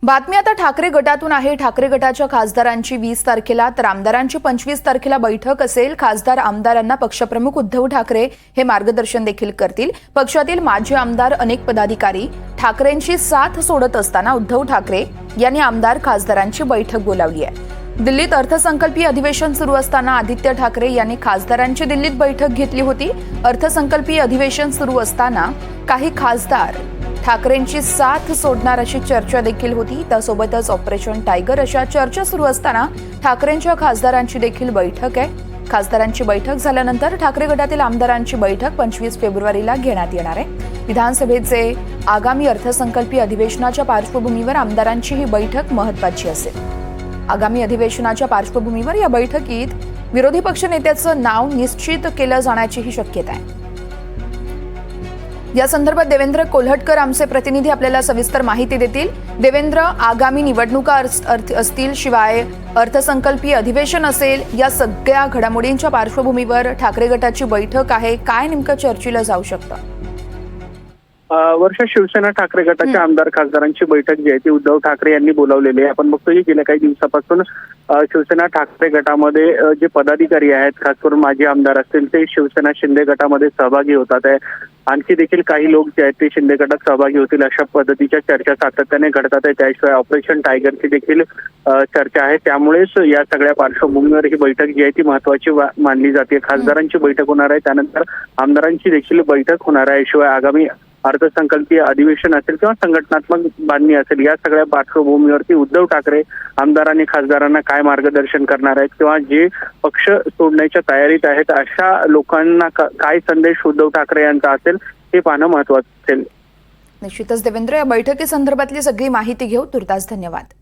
बातमी आता ठाकरे गटातून आहे। ठाकरे गटाच्या खासदारांची 20 तारखेला तर आमदारांची 25 तारखेला बैठक असेल। खासदार आमदारांना पक्षप्रमुख उद्धव ठाकरे हे मार्गदर्शन देखील करतील। पक्षातील माजी आमदार अनेक पदाधिकारी ठाकरेंची साथ सोडत असताना उद्धव ठाकरे यांनी आमदार खासदारांची बैठक बोलावली आहे। दिल्लीत अर्थसंकल्पीय अधिवेशन सुरू असताना आदित्य ठाकरे यांनी खासदारांची दिल्लीत बैठक घेतली होती। अर्थसंकल्पीय अधिवेशन सुरू असताना काही खासदार ठाकरेंची साथ सोडणार अशी चर्चा देखील होती। त्यासोबतच ऑपरेशन टायगर अशा चर्चा सुरू असताना ठाकरेंच्या खासदारांची देखील बैठक आहे। खासदारांची बैठक झाल्यानंतर ठाकरे गटातील आमदारांची बैठक 25 फेब्रुवारीला घेण्यात येणार आहे। विधानसभेचे आगामी अर्थसंकल्पीय अधिवेशनाच्या पार्श्वभूमीवर आमदारांची ही बैठक महत्त्वाची असेल। आगामी अधिवेशनाच्या पार्श्वभूमीवर या बैठकीत विरोधी पक्षनेत्याचं नाव निश्चित केलं जाण्याचीही शक्यता आहे। या संदर्भात देवेंद्र कोल्हटकर आमचे प्रतिनिधी आपल्याला सविस्तर माहिती देतील। देवेंद्र, आगामी निवडणुका असतील, शिवाय अर्थसंकल्पीय अधिवेशन असेल, या सगळ्या घडामोडींच्या पार्श्वभूमीवर ठाकरे गटाची बैठक आहे, काय नेमकं चर्चेला जाऊ शकतं? वर्ष शिवसेना ठाकरे गटाच्या आमदार खासदारांची बैठक जी आहे ती उद्धव ठाकरे यांनी बोलावलेली आहे। आपण बघतोय की गेल्या काही दिवसापासून शिवसेना ठाकरे गटामध्ये जे पदाधिकारी आहेत, खास करून माजी आमदार असतील, ते शिवसेना शिंदे गटामध्ये सहभागी होतात आहे। आणखी देखील काही लोक जे आहेत ते शिंदे गटात सहभागी होतील अशा पद्धतीच्या चर्चा सातत्याने घडतात आहे। त्याशिवाय ऑपरेशन टायगरची देखील चर्चा आहे। त्यामुळेच या सगळ्या पार्श्वभूमीवर ही बैठक जी आहे ती महत्वाची मानली जाते। खासदारांची बैठक होणार आहे, त्यानंतर आमदारांची देखील बैठक होणार आहे। शिवाय आगामी अर्थसंकल्पीय अधिवेशन असेल किंवा संघटनात्मक बांधणी असेल, या सगळ्या पार्श्वभूमीवरती उद्धव ठाकरे आमदार आणि खासदारांना काय मार्गदर्शन करणार आहेत किंवा जे पक्ष सोडण्याच्या तयारीत आहेत अशा लोकांना काय संदेश उद्धव ठाकरे यांचा असेल हे पाहणं महत्त्वाचं असेल। निश्चितच देवेंद्र, या बैठकीसंदर्भातली सगळी माहिती घेऊ तुर्तास धन्यवाद।